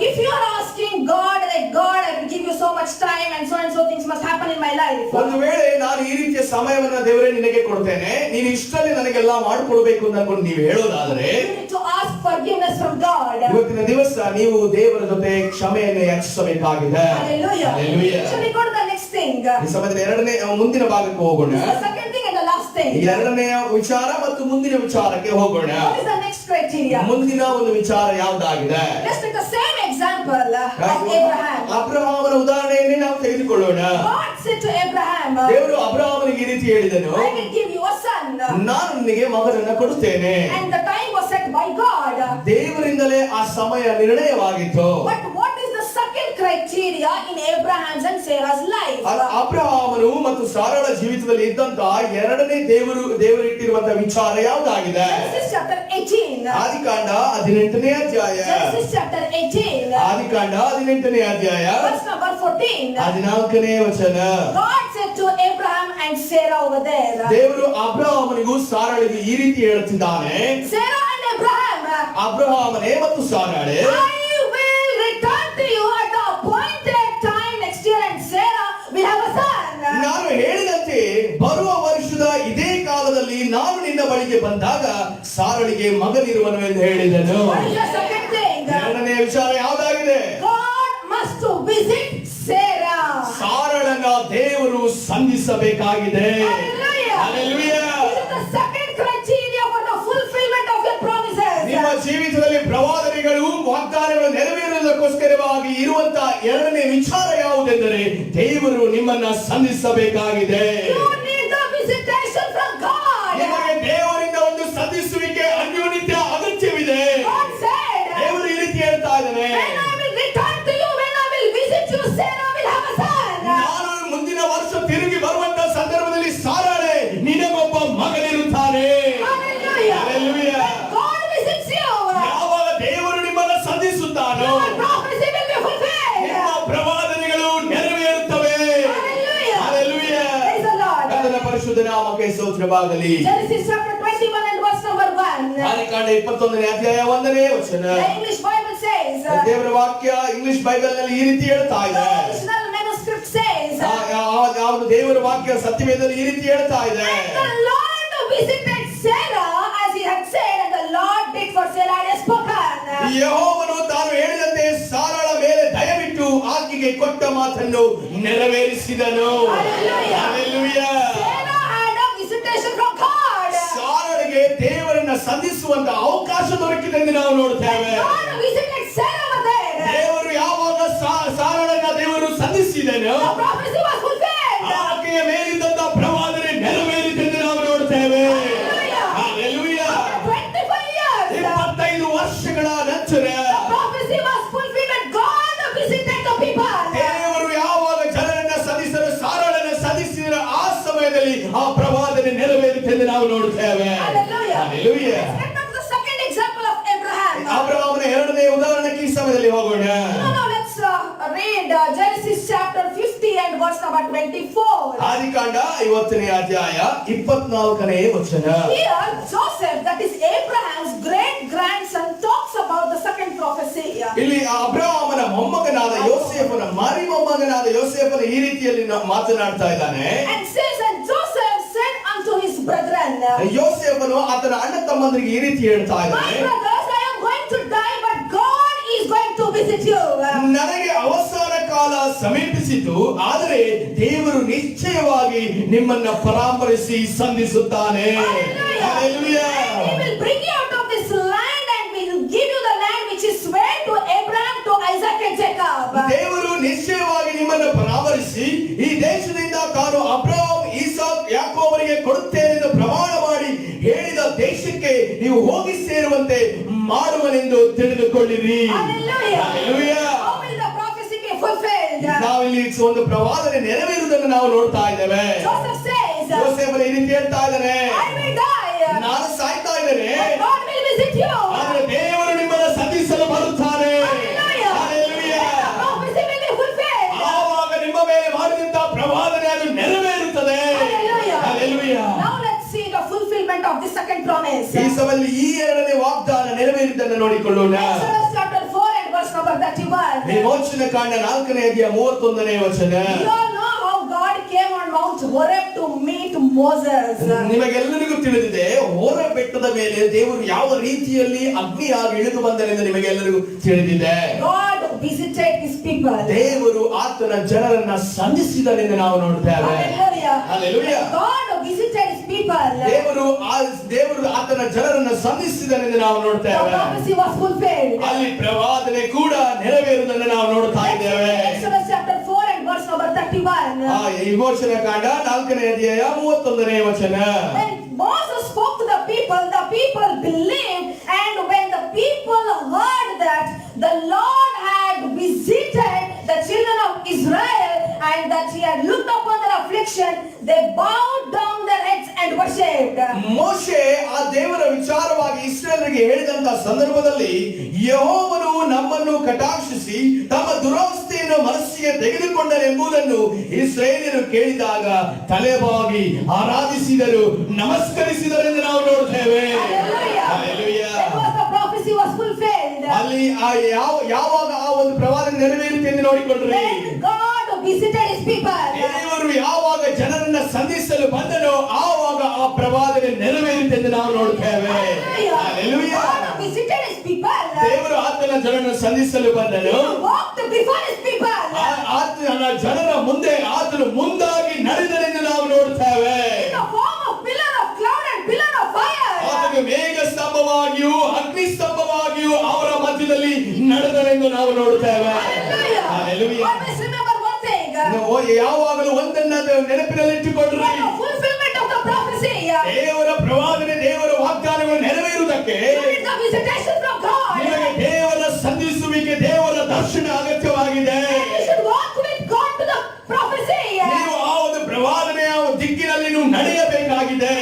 If you are asking God, like God, I will give you so much time and so things must happen in my life. ಒಂದು ವೇಳೆ ನಾನು ಈ ರೀತಿಯ ಸಮಯವನ್ನ ದೇವರೇ ನಿನಗೆ ಕೊಡ್ತೇನೆ, ನೀನು ಇಷ್ಟರಲ್ಲಿ ನನಗೆಲ್ಲ ಮಾಡಿಕೊಡ್ಬೇಕು ಅಂತ ಅನ್ಕೊಂಡು ನೀವು ಹೇಳೋದಾದ್ರೆ You need to ask forgiveness from God. ಇವತ್ತಿನ ದಿವಸ ನೀವು ದೇವರ ಜೊತೆ ಕ್ಷಮೆಯನ್ನು ಯಾಚಿಸಬೇಕಾಗಿದೆ. Hallelujah. Hallelujah. Shall we go to the next thing? ಈ ಸಮಯದಲ್ಲಿ ಮುಂದಿನ ಭಾಗಕ್ಕೆ ಹೋಗೋಣ. The second thing and the last thing. ಎರಡನೆಯ ವಿಚಾರ ಮತ್ತು ಮುಂದಿನ ವಿಚಾರಕ್ಕೆ ಹೋಗೋಣ. What is the next criteria? ಮುಂದಿನ ಒಂದು ವಿಚಾರ ಯಾವುದಾಗಿದೆ? Let's take the same example of Abraham. ಅಬ್ರಹಾಮನ ಉದಾಹರಣೆಯನ್ನೇ ನಾವು ತೆಗೆದುಕೊಳ್ಳೋಣ. God said to Abraham, ದೇವರು ಅಬ್ರಹಾಮನಿಗೆ ಈ ರೀತಿ ಹೇಳಿದನು, I will give you a son. ನಾನು ನಿನಗೆ ಮಗನನ್ನ ಕೊಡುತ್ತೇನೆ. And the time was set by God. ದೇವರಿಂದಲೇ ಆ ಸಮಯ ನಿರ್ಣಯವಾಗಿತ್ತು. But what is the second criteria in Abraham's and Sarah's life? ಅಬ್ರಹಾಮನು ಮತ್ತು ಸಾರಳ ಜೀವಿತದಲ್ಲಿ ಇದ್ದಂತಹ ಎರಡನೇ ದೇವರಿಟ್ಟಿರುವಂತಹ ವಿಚಾರ ಯಾವುದಾಗಿದೆ? Genesis chapter 18. ಆದಿಕಾಂಡ 18ನೇ ಅಧ್ಯಾಯ. Genesis chapter 18. ಆದಿಕಾಂಡ 18ನೇ ಅಧ್ಯಾಯ Verse number 14. 14ನೇ ವಚನ. God said to Abraham and Sarah over there. ದೇವರು ಅಬ್ರಹಾಮನಿಗೂ ಸಾರಳಿಗೂ ಈ ರೀತಿ ಹೇಳುತ್ತಿದ್ದಾನೆ, Sarah and Abraham, ಅಬ್ರಹಾಮನೇ ಮತ್ತು ಸಾರಳೆ, I will return to you at the appointed time next year and Sarah will have a son. ನಾನು ಹೇಳಿದಂತೆ ಬರುವ ವರ್ಷದ ಇದೇ ಕಾಲದಲ್ಲಿ ನಾನು ನಿನ್ನ ಬಳಿಗೆ ಬಂದಾಗ ಸಾರಳಿಗೆ ಮಗನಿರುವನು ಎಂದು ಹೇಳಿದನು. What is the second thing? ಎರಡನೇ ವಿಚಾರ ಯಾವುದಾಗಿದೆ? God must to visit Sarah. ಸಾರಳನ್ನ ದೇವರು ಸಂಧಿಸಬೇಕಾಗಿದೆ. Hallelujah. Hallelujah. This is the second criteria for the fulfillment of your promises. ನಿಮ್ಮ ಜೀವಿತದಲ್ಲಿ ಪ್ರವಾದನೆಗಳು ವಾಗ್ದಾನಗಳು ನೆರವೇರುವುದಕ್ಕೋಸ್ಕರವಾಗಿ ಇರುವಂತಹ ಎರಡನೇ ವಿಚಾರ ಯಾವುದೆಂದರೆ ದೇವರು ನಿಮ್ಮನ್ನ ಸಂಧಿಸಬೇಕಾಗಿದೆ. You need the visitation from God. ನಿಮಗೆ ದೇವರಿಂದ ಒಂದು ಸಂಧಿಸುವಿಕೆ ಅನ್ಯೋನ್ಯತೆ ಅಗತ್ಯವಿದೆ. God said, ದೇವರು ಈ ರೀತಿ ಹೇಳ್ತಾ ಇದ್ದಾನೆ, when I will return to you, when I will visit you, Sarah will have a son. ನಾನು ಮುಂದಿನ ವರ್ಷ ತಿರುಗಿ ಬರುವಂತಹ ಸಂದರ್ಭದಲ್ಲಿ ಸಾರಳೆ ನಿನಗೊಬ್ಬ ಮಗನಿರುತ್ತಾನೆ. Hallelujah. Hallelujah. When God visits you, ಯಾವಾಗ ದೇವರು ನಿಮ್ಮನ್ನ ಸಂಧಿಸುತ್ತಾನೋ your prophecy will be fulfilled. ನಿಮ್ಮ ಪ್ರವಾದನೆಗಳು ನೆರವೇರುತ್ತವೆ. Hallelujah. Hallelujah. Praise the Lord. ಕರ್ತನ ಪರಿಶುದ್ಧ ನಾಮಕ್ಕೆ ಸ್ತೋತ್ರವಾಗಲಿ. Genesis chapter 21 and verse number 1. ಆದಿಕಾಂಡ 21ನೇ ಅಧ್ಯಾಯ 1ನೇ ವಚನ. The English Bible says, ದೇವರ ವಾಕ್ಯ ಇಂಗ್ಲಿಷ್ ಬೈಬಲ್ ನಲ್ಲಿ ಈ ರೀತಿ ಹೇಳ್ತಾ the ಇದೆ. original manuscript says, ಯಾವುದು ದೇವರ ವಾಕ್ಯ ಸತ್ಯವೇದದಲ್ಲಿ ಈ ರೀತಿ ಹೇಳ್ತಾ ಇದೆ. and the Lord visited Sarah as he had said, and the Lord did for Sarah and had spoken. ಯೆಹೋವನು ತಾನು ಹೇಳಿದಂತೆ ಸಾರಳ ಮೇಲೆ ದಯವಿಟ್ಟು ಆಕೆಗೆ ಕೊಟ್ಟ ಮಾತನ್ನು ನೆರವೇರಿಸಿದನು. Hallelujah. Hallelujah. Sarah had a visitation from God. ಸಾರಳಿಗೆ ದೇವರನ್ನ ಸಂಧಿಸುವಂತ ಅವಕಾಶ ದೊರಕಿದೆ ಎಂದು ನಾವು ನೋಡ್ತೇವೆ. God visited Sarah over there. ದೇವರು ಯಾವಾಗ ಸಾರಳನ್ನ ದೇವರು ಸಂಧಿಸಿದನು, The prophecy was fulfilled. ಆಕೆಯ ಮೇಲಿದ್ದಂತ ಪ್ರವಾದನೆ ನೆರವೇರಿತೆಂದು ನಾವು ನೋಡ್ತೇವೆ. Hallelujah. Hallelujah. After 25 years, 25 ವರ್ಷಗಳ ನಂತರ the prophecy was fulfilled and God visited the people. ದೇವರು ಯಾವಾಗ ಜನರನ್ನ ಸಂಧಿಸಲು ಸಾರಳನ್ನ ಸಂಧಿಸಿದ ಆ ಸಮಯದಲ್ಲಿ ಆ ಪ್ರವಾದನೆ ನೆರವೇರಿತೆಂದು ನಾವು ನೋಡುತ್ತೇವೆ. Hallelujah. Hallelujah. Let's get back to the second example of Abraham. ಅಬ್ರಹಾಮನ ಎರಡನೇ ಉದಾಹರಣೆಗೆ ಈ ಸಮಯದಲ್ಲಿ ಹೋಗೋಣ. No, let's read Genesis chapter 50 and verse number 24. ಆದಿಕಾಂಡ 50ನೇ ಅಧ್ಯಾಯ 24ನೇ ವಚನ. Here Joseph, that is Abraham's great grandson, talks about the second prophecy. ಇಲ್ಲಿ ಅಬ್ರಹಾಮನ ಮೊಮ್ಮಗನಾದ ಯೋಸೇಫನ ಮರಿ ಮೊಮ್ಮಗನಾದ ಯೋಸೇಫನ ಈ ರೀತಿಯಲ್ಲಿ ಮಾತನಾಡ್ತಾ ಇದ್ದಾನೆ. And says, and Joseph said unto his brethren, ಯೋಸೇಫನು ಆತನ ಅಣ್ಣ ತಮ್ಮಂದರಿಗೆ ಈ ರೀತಿ ಹೇಳ್ತಾ my ಇದ್ದಾನೆ, brothers, I am going to die, but God is going to visit you. ನನಗೆ ಅವಸಾನ ಕಾಲ ಸಮೀಪಿಸಿತು, ಆದರೆ ದೇವರು ನಿಶ್ಚಯವಾಗಿ ನಿಮ್ಮನ್ನ ಪರಾಮರಿಸಿ ಸಂಧಿಸುತ್ತಾನೆ. Hallelujah. He will bring you out of this land and will give you the land which is swear to Abraham, to Isaac and Jacob. ದೇವರು ನಿಶ್ಚಯವಾಗಿ ನಿಮ್ಮನ್ನು ಪರಾಮರಿಸಿ ಈ ದೇಶದಿಂದ ತಾನು ಅಬ್ರಹಾಂ, ಈಸಾಕ್, ಯಾಕೋಬರಿಗೆ ಕೊಡುತ್ತೇನೆ ಎಂದು ಪ್ರಮಾಣ ಮಾಡಿ ಹೇಳಿದ ದೇಶಕ್ಕೆ ನೀವು ಹೋಗಿ ಸೇರುವಂತೆ ಮಾಡುವನೆಂದು ತಿಳಿದುಕೊಳ್ಳಿರಿ. Hallelujah. How will the prophecy be fulfilled? ನಾವಿಲ್ಲಿ ಒಂದು ಪ್ರವಾದನೆ ನೆರವೇರುವುದನ್ನು ನಾವು ನೋಡ್ತಾ ಇದ್ದೇವೆ. Joseph says, ಯೋಸೇಫನು ಈ ರೀತಿ ಹೇಳ್ತಾ ಇದ್ದಾನೆ, I will die, ನಾನು ಸಾಯ್ತಾ ಇದ್ದೇನೆ, but God will visit you. ಆದರೆ ದೇವರು ನಿಮ್ಮನ್ನು ಸಂಧಿಸಲು ಬರುತ್ತಾನೆ. Hallelujah. The prophecy will be fulfilled. ಆವಾಗ ನಿಮ್ಮ ಮೇಲೆ ಮಾಡಿದಂತ ಪ್ರವಾದನೆ ಅದು ನೆರವೇರುತ್ತದೆ. Hallelujah. Now let's see the fulfillment of the second promise. ಈ ಸಮಯದಲ್ಲಿ ಈ ಎರಡನೇ ವಾಗ್ದಾನ ನೆರವೇರಿದ್ದನ್ನು ನೋಡಿಕೊಳ್ಳೋಣ. Exodus chapter 4 and verse number 31. ವಿಮೋಚನ ಕಾಂಡ 4ನೇ ಅಧ್ಯಾಯ 31ನೇ ವಚನ. You all know how God came on Mount Horeb to meet Moses. ನಿಮಗೆಲ್ಲರಿಗೂ ತಿಳಿದಿದೆ, ಹೋರೆ ಬೆಟ್ಟದ ಮೇಲೆ ದೇವರು ಯಾವ ರೀತಿಯಲ್ಲಿ ಅಗ್ನಿಯಾಗಿ ಇಳಿದು ಬಂದನೆಂದು ನಿಮಗೆಲ್ಲರಿಗೂ ತಿಳಿದಿದೆ. God visited his people. ದೇವರು ಆತನ ಜನರನ್ನ ಸಂಧಿಸಿದನೆಂದು ನಾವು ನೋಡ್ತೇವೆ. Hallelujah. God visited his people. ದೇವರು ಆತನ ಜನರನ್ನ ಸಂಧಿಸಿದನೆಂದು ನಾವು The ನೋಡ್ತೇವೆ. prophecy was fulfilled. ಅಲ್ಲಿ ಪ್ರವಾದನೆ ಕೂಡ ನೆರವೇರುವುದನ್ನು ನಾವು ನೋಡ್ತಾ ಇದ್ದೇವೆ. Exodus chapter 4 and verse number 31. ವಿಮೋಚನ ಕಾಂಡ 4ನೇ ಅಧ್ಯಾಯ 31ನೇ ವಚನ. When Moses spoke to the people believed, and when the people heard that the Lord had visited the children of Israel and that he had looked upon their affliction, they bowed down their heads and worshipped. ಮೋಶೆ ಆ ದೇವರ ವಿಚಾರವಾಗಿ ಇಸ್ರಾಯೇಲರಿಗೆ ಹೇಳಿದಂತ ಸಂದರ್ಭದಲ್ಲಿ ಯೆಹೋವನು ನಮ್ಮನ್ನು ಕಟಾಕ್ಷಿಸಿ ತಮ್ಮ ದುರವಸ್ಥೆಯನ್ನು ಮನಸ್ಸಿಗೆ ತೆಗೆದುಕೊಂಡನೆಂಬುದನ್ನು ಇಸ್ರಾಯೇಲರು ಕೇಳಿದಾಗ ತಲೆಬಾಗಿ ಆರಾಧಿಸಿದರು, ನಮಸ್ಕರಿಸಿದರೆಂದು ನಾವು ನೋಡ್ತೇವೆ. Hallelujah. That was the prophecy was fulfilled. ಅಲ್ಲಿ ಯಾವಾಗ ಆ ಒಂದು ಪ್ರವಾದನೆ ನೆರವೇರಿತು ಎಂದು ನೋಡಿಕೊಂಡ್ರಿ. When God visited his people. ದೇವರು ಯಾವಾಗ ಜನರನ್ನ ಸಂಧಿಸಲು ಬಂದನೋ ಆವಾಗ ಆ ಪ್ರವಾದನೆ ನೆರವೇರಿತೆಂದು ನಾವು ನೋಡ್ತೇವೆ. Hallelujah. God visited his people. ದೇವರು ಆತನ ಜನರನ್ನು ಸಂಧಿಸಲು ಬಂದನು. He walked before his people. ಆತನ ಜನರ ಮುಂದೆ ಆತನು ಮುಂದಾಗಿ ನಡೆದನೆಂದು ನಾವು ನೋಡ್ತೇವೆ. In the form of pillar of cloud and pillar of fire. ಆತನು ಮೇಘ ಸ್ತಂಭವಾಗಿಯೂ ಅಗ್ನಿ ಸ್ತಂಭವಾಗಿಯೂ ಅವರ ಮಧ್ಯದಲ್ಲಿ ನಡೆದನೆಂದು ನಾವು ನೋಡ್ತೇವೆ. Hallelujah. Always remember one thing. ಯಾವಾಗಲೂ ಒಂದನ್ನ ನೆನಪಿನಲ್ಲಿಟ್ಟುಕೊಳ್ಳ್ರಿ. For the fulfillment of the prophecy. ದೇವರ ಪ್ರವಾದನೆ, ದೇವರ ವಾಗ್ದಾನಗಳು ನೆರವೇರುವುದಕ್ಕೆ The visitation from God. ನಿಮಗೆ ದೇವರ ಸಂಧಿಸುವಿಕೆ, ದೇವರ ದರ್ಶನ ಅಗತ್ಯವಾಗಿದೆ. You should walk with God to the prophecy. ನೀವು ಆ ಒಂದು ಪ್ರವಾದನೆಯ ದಿಕ್ಕಿನಲ್ಲಿ ನೀವು ನಡೆಯಬೇಕಾಗಿದೆ.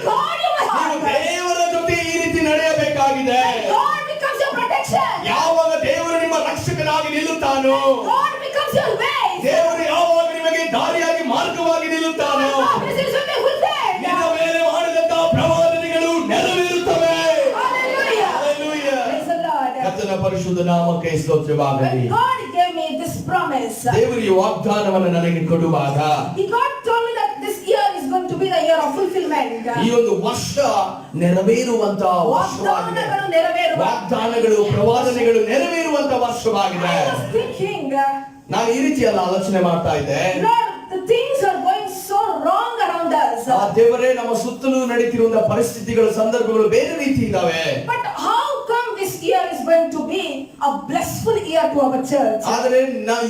God you must ನೀವು walk. ದೇವರ ಜೊತೆ ಈ ರೀತಿ ನಡೆಯಬೇಕಾಗಿದೆ. God becomes your protection. ಯಾವಾಗ ದೇವರು ನಿಮ್ಮ ರಕ್ಷಕನಾಗಿ ನಿಲ್ಲುತ್ತಾನೋ, God becomes your way. ದೇವರು ಯಾವಾಗ ನಿಮಗೆ ದಾರಿಯಾಗಿ ಮಾರ್ಗವಾಗಿ ನಿಲ್ಲುತ್ತಾನೋ, Prophecies will be fulfilled. ನಿನ್ನ ಮೇಲೆ ಮಾಡಿದಂತಹ ಪ್ರವಾದನೆಗಳು ನೆರವೇರುತ್ತವೆ. Hallelujah. Hallelujah. Praise the Lord. ಕರ್ತನ ಪರಿಶುದ್ಧ ನಾಮಕ್ಕೆ ಸ್ತೋತ್ರವಾಗಲಿ. When God gave me this promise, ದೇವರು ಈ ವಾಗ್ದಾನವನ್ನು ನನಗೆ ಕೊಡುವಾಗ God told me that this year is going to be the year of fulfillment. ಈ ಒಂದು ವರ್ಷ ನೆರವೇರುವಂತಹ ವರ್ಷವಾಗಿದೆ. ವಾಗ್ದಾನಗಳು ನೆರವೇರುವ. ವಾಗ್ದಾನಗಳು, ಪ್ರವಾದನೆಗಳು ನೆರವೇರುವಂತಹ ವರ್ಷವಾಗಿದೆ. I was thinking, ನಾನು ಈ ರೀತಿಯಲ್ಲ ಆಲೋಚನೆ ಮಾಡ್ತಾ ಇದ್ದೆ. Lord, the things are going so wrong around us. ಆ ದೇವರೇ, ನಮ್ಮ ಸುತ್ತಲೂ ನಡೀತಿರುವಂತಹ ಪರಿಸ್ಥಿತಿಗಳು, ಸಂದರ್ಭಗಳು ಬೇರೆ ರೀತಿ ಇದ್ದಾವೆ. But how come this year is going to be a blissful year to our church? ಆದರೆ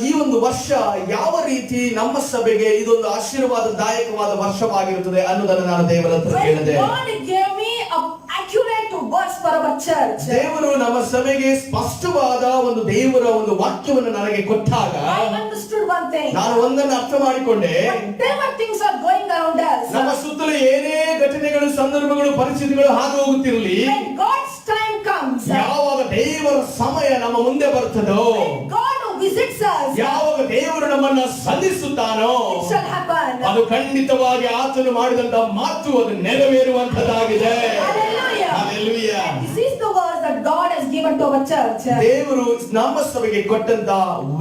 ಈ ಒಂದು ವರ್ಷ ಯಾವ ರೀತಿ ನಮ್ಮ ಸಭೆಗೆ ಇದೊಂದು ಆಶೀರ್ವಾದದಾಯಕವಾದ ವರ್ಷವಾಗಿರುತ್ತದೆ ಅನ್ನೋದನ್ನು ನಾನು ದೇವರ ಹತ್ರ When ಕೇಳಿದೆ. God gave me a accurate words for our church, ದೇವರು ನಮ್ಮ ಸಭೆಗೆ ಸ್ಪಷ್ಟವಾದ ಒಂದು ದೇವರ ಒಂದು ವಾಕ್ಯವನ್ನು ನನಗೆ ಕೊಟ್ಟಾಗ I understood one thing. ನಾನು ಒಂದನ್ನು ಅರ್ಥ ಮಾಡಿಕೊಂಡೆ. Whatever things are going around us, ನಮ್ಮ ಸುತ್ತಲೂ ಏನೇ ಘಟನೆಗಳು, ಸಂದರ್ಭಗಳು, ಪರಿಸ್ಥಿತಿಗಳು ಹಾದು ಹೋಗುತ್ತಿರಲಿ, when God's time comes, ಯಾವಾಗ ದೇವರ ಸಮಯ ನಮ್ಮ ಮುಂದೆ ಬರ್ತದೋ, when God visits us, ಯಾವಾಗ ದೇವರು ನಮ್ಮನ್ನ ಸಂಧಿಸುತ್ತಾನೋ, it shall happen. ಅದು ಖಂಡಿತವಾಗಿ ಆತನು ಮಾಡಿದಂತ ಮಾತು ಅದು ನೆರವೇರುವಂತದ್ದಾಗಿದೆ. Hallelujah. Hallelujah. This is the words that God has given to our church. ದೇವರು ನಮ್ಮ ಸಭೆಗೆ ಕೊಟ್ಟಂತ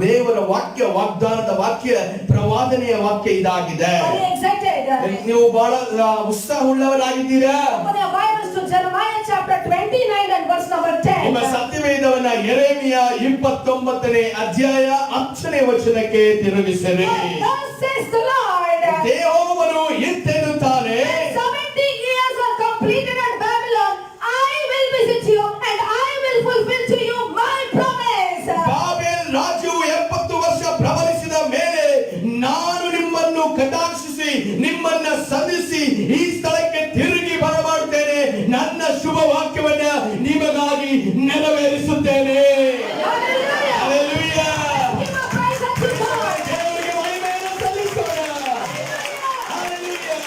ದೇವರ ವಾಕ್ಯ, ವಾಗ್ದಾನದ ವಾಕ್ಯ, ಪ್ರವಾದನೆಯ ವಾಕ್ಯ ಇದಾಗಿದೆ. Are you excited? ನೀವು ಬಹಳ ಉತ್ಸಾಹ ಉಳ್ಳವರಾಗಿದ್ದೀರಾ? Open your Bibles to Jeremiah Jeremiah chapter 29 and verse number ನಿಮ್ಮ 10. ಸತ್ಯವೇದವನ್ನ ಯೆರೆಮೀಯ 29ನೇ ಅಧ್ಯಾಯ 10ನೇ ವಚನಕ್ಕೆ ತಿರುಗಿಸಿರಿ. Thus says the Lord, ಯೆಹೋವನು ಇಂತೆನ್ನುತ್ತಾನೆ, 70 years are completed at Babylon, I will visit you and I will fulfill to you my promise. Babel ರಾಜ್ಯವು 70 ವರ್ಷ ಪ್ರಬಲಿಸಿದ ಮೇಲೆ ನಾನು ನಿಮ್ಮನ್ನು ಕಟಾಕ್ಷಿಸಿ ನಿಮ್ಮನ್ನ ಸಂಧಿಸಿ ಈ ಸ್ಥಳಕ್ಕೆ ತಿರುಗಿ ಬರಮಾಡುತ್ತೇನೆ. ನನ್ನ ಶುಭ ವಾಕ್ಯವನ್ನ ನಿಮಗಾಗಿ ನೆರವೇರಿಸುತ್ತೇನೆ. Hallelujah. Hallelujah. Give a praise unto God. ದೇವರಿಗೆ ಮಹಿಮೆಯನ್ನು ಸಲ್ಲಿಸೋಣ. Hallelujah.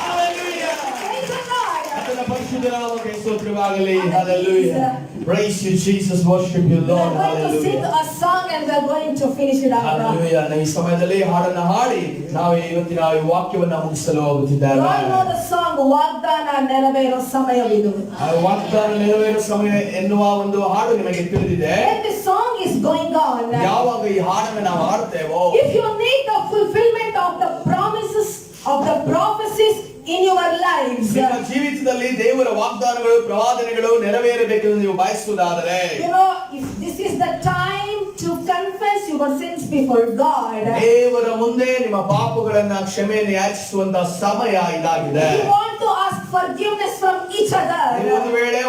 Hallelujah. Praise the Lord. ಆತನ ಪರಿಶುದ್ಧ ನಾಮಕ್ಕೆ ಸ್ತೋತ್ರವಾಗಲಿ. Hallelujah. Praise you Jesus, worship you We are Lord. going to sing Hallelujah. a song and we are going to finish it up. Hallelujah. ಈ ಸಮಯದಲ್ಲಿ ಹಾಡನ್ನ ಹಾಡಿ ನಾವು ಇವತ್ತಿನ ಈ ವಾಕ್ಯವನ್ನ ಮುಗಿಸಲು ಹೋಗುತ್ತಿದ್ದೇವೆ. You all know the song ವಾಗ್ದಾನ ನೆರವೇರೋ ಸಮಯವಿದು. ಆ ವಾಗ್ದಾನ ನೆರವೇರೋ ಸಮಯ ಎನ್ನುವ ಒಂದು ಹಾಡು ನಿಮಗೆ ತಿಳಿದಿದೆ. When the song is going on, ಯಾವಾಗ ಈ ಹಾಡನ್ನ ನಾವು ಹಾಡ್ತೇವೋ, if you need the fulfillment of the promises of the prophecies in your lives, ನಿಮ್ಮ ಜೀವಿತದಲ್ಲಿ ದೇವರ ವಾಗ್ದಾನಗಳು ಪ್ರವಾದನೆಗಳು ನೆರವೇರಬೇಕೆಂದು ನೀವು ಬಯಸುವುದಾದರೆ, you know, if this is the time to confess your sins before God, ದೇವರ ಮುಂದೆ ನಿಮ್ಮ ಪಾಪಗಳನ್ನ ಕ್ಷಮೆಯನ್ನು ಯಾಚಿಸುವಂತ ಸಮಯ ಇದಾಗಿದೆ. you want to ask forgiveness from each other, ನೀವು ಒಂದು ವೇಳೆ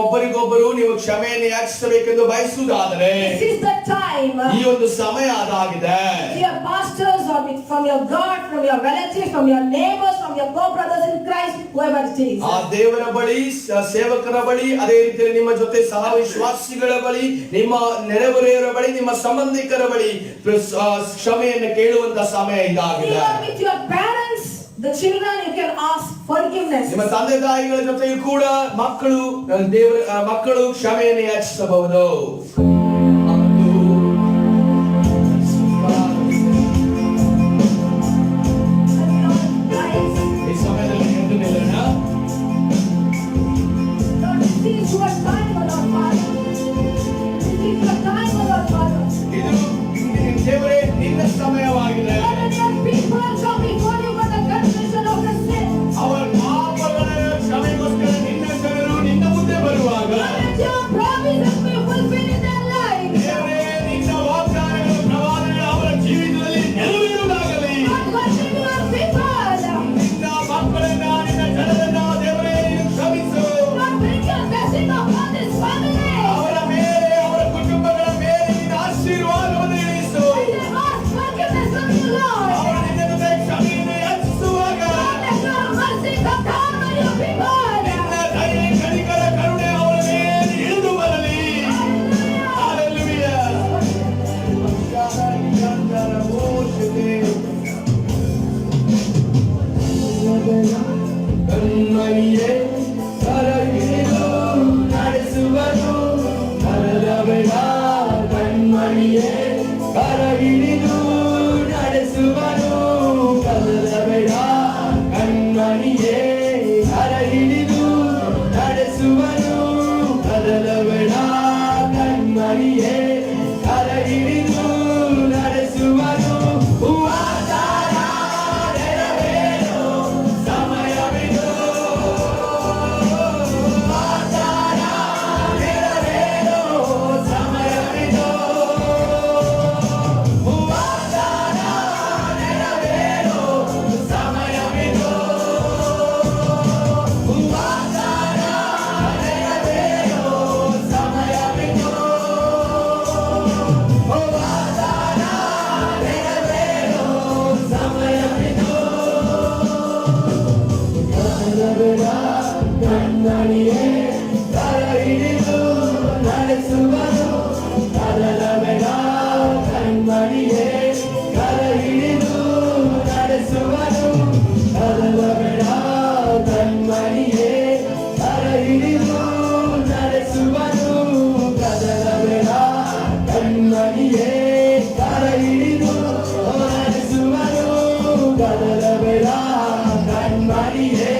ಒಬ್ಬರಿಗೊಬ್ಬರು ನೀವು ಕ್ಷಮೆಯನ್ನು ಯಾಚಿಸಬೇಕೆಂದು ಬಯಸುವುದಾದರೆ, this is the time. ಈ ಒಂದು ಸಮಯ ಅದಾಗಿದೆ. With your pastors or from your God, from your relatives, from your neighbors, from your co-brothers in Christ, whoever it is. ಆ ದೇವರ ಬಳಿ, ಸೇವಕರ ಬಳಿ, ಅದೇ ರೀತಿಯಲ್ಲಿ ನಿಮ್ಮ ಜೊತೆ ಸಹ ವಿಶ್ವಾಸಿಗಳ ಬಳಿ, ನಿಮ್ಮ ನೆರೆಹೊರೆಯವರ ಬಳಿ, ನಿಮ್ಮ ಸಂಬಂಧಿಕರ ಬಳಿ ಕ್ಷಮೆಯನ್ನು ಕೇಳುವಂತ ಸಮಯ ಇದಾಗಿದೆ. Even with your parents, the children, you can ask forgiveness. ನಿಮ್ಮ ತಂದೆ ತಾಯಿಗಳ ಜೊತೆಯೂ ಕೂಡ ಮಕ್ಕಳು ಕ್ಷಮೆಯನ್ನು ಯಾಚಿಸಬಹುದು. ಈ ಸಮಯದಲ್ಲಿ ಎದ್ದು ನಿಲ್ಲೋಣ. Lord, this is your time, O Lord Father. This is your time, O Lord Father. ಇದು ದೇವರೇ ನಿನ್ನ ಸಮಯವಾಗಿದೆ. Lord, when your people come before you for the confession of the sin, ಅವರ ಪಾಪಗಳ ಕ್ಷಮೆಗೋಸ್ಕರ ನಿನ್ನ ಜನರು ನಿನ್ನ ಮುಂದೆ ಬರುವಾಗ, let your promises be fulfilled in their lives. ದೇವರೇ ನಿನ್ನ ವಾಗ್ದಾನಗಳು ಪ್ರವಾದನೆಗಳು ಅವರ ಜೀವಿತದಲ್ಲಿ ನೆರವೇರುವುದಾಗಲಿ. Lord, forgive your people. ನಿನ್ನ ಮಕ್ಕಳನ್ನ ನಿನ್ನ ಜನರನ್ನ ದೇವರೇ ನೀನು ಕ್ಷಮಿಸು. Lord, bring your blessing upon this family. ಅವರ ಮೇಲೆ ಅವರ ಕುಟುಂಬಗಳ ಮೇಲೆ ನಿನ್ನ ಆಶೀರ್ವಾದವನ್ನು ಇಳಿಸು. And they ask forgiveness from you, Lord. ಅವರು ನಿನ್ನ ಜೊತೆ ಕ್ಷಮೆಯನ್ನು ಯಾಚಿಸುವಾಗ Let your mercy come down on your people. ನಿನ್ನ ದಯೆ ಕನಿಕರ ಕರುಣೆ ಅವರ ಮೇಲೆ ಇಳಿದು ಬರಲಿ. Hallelujah. ಕಣ್ಮಣಿಯೇ ಕರಗಿಳಿದು ನಡೆಸುವನು ಕರಗಬೇಡ. ಕಣ್ಮಣಿಯೇ ಕರಗಿಳಿದು ನಡೆಸುವನು ಕರಗಬೇಡ. ಕಣ್ಮಣಿಯೇ ಕರಗಿಳಿದು ನಡೆಸುವನು ಕರಗಬೇಡ. ಕಣ್ಮಣಿಯೇ ಕರಗಿಳಿದು ನಡೆಸುವನು. ವಾಗ್ದಾನ ನೆರವೇರೋ ಸಮಯವಿದು. ವಾಗ್ದಾನ ನೆರವೇರೋ ಸಮಯವಿದು. ವಾಗ್ದಾನ ನೆರವೇರೋ ಸಮಯವಿದು. ವಾಗ್ದಾನ ನೆರವೇರೋ ಸಮಯವಿದು. ವಾಗ್ದಾನ ನೆರವೇರೋ ಸಮಯವಿದು. ಕರಗಬೇಡ ಕಣ್ಮಣಿಯೇ ಕರಹಿಡಿದು ನಡೆಸುವನು. ಕರಗಬೇಡ ಕಣ್ಮಣಿಯೇ ಕರಹಿಡಿದು ನಡೆಸುವನು. ಕರಗಬೇಡ ಕಣ್ಮಣಿಯೇ ಕರಹಿಡಿದು ನಡೆಸುವನು. ಕರಗಬೇಡ ಕಣ್ಮಣಿಯೇ ಕರಹಿಡಿದು ನಡೆಸುವನು. ಕರಗಬೇಡ ಕಣ್ಮಣಿಯೇ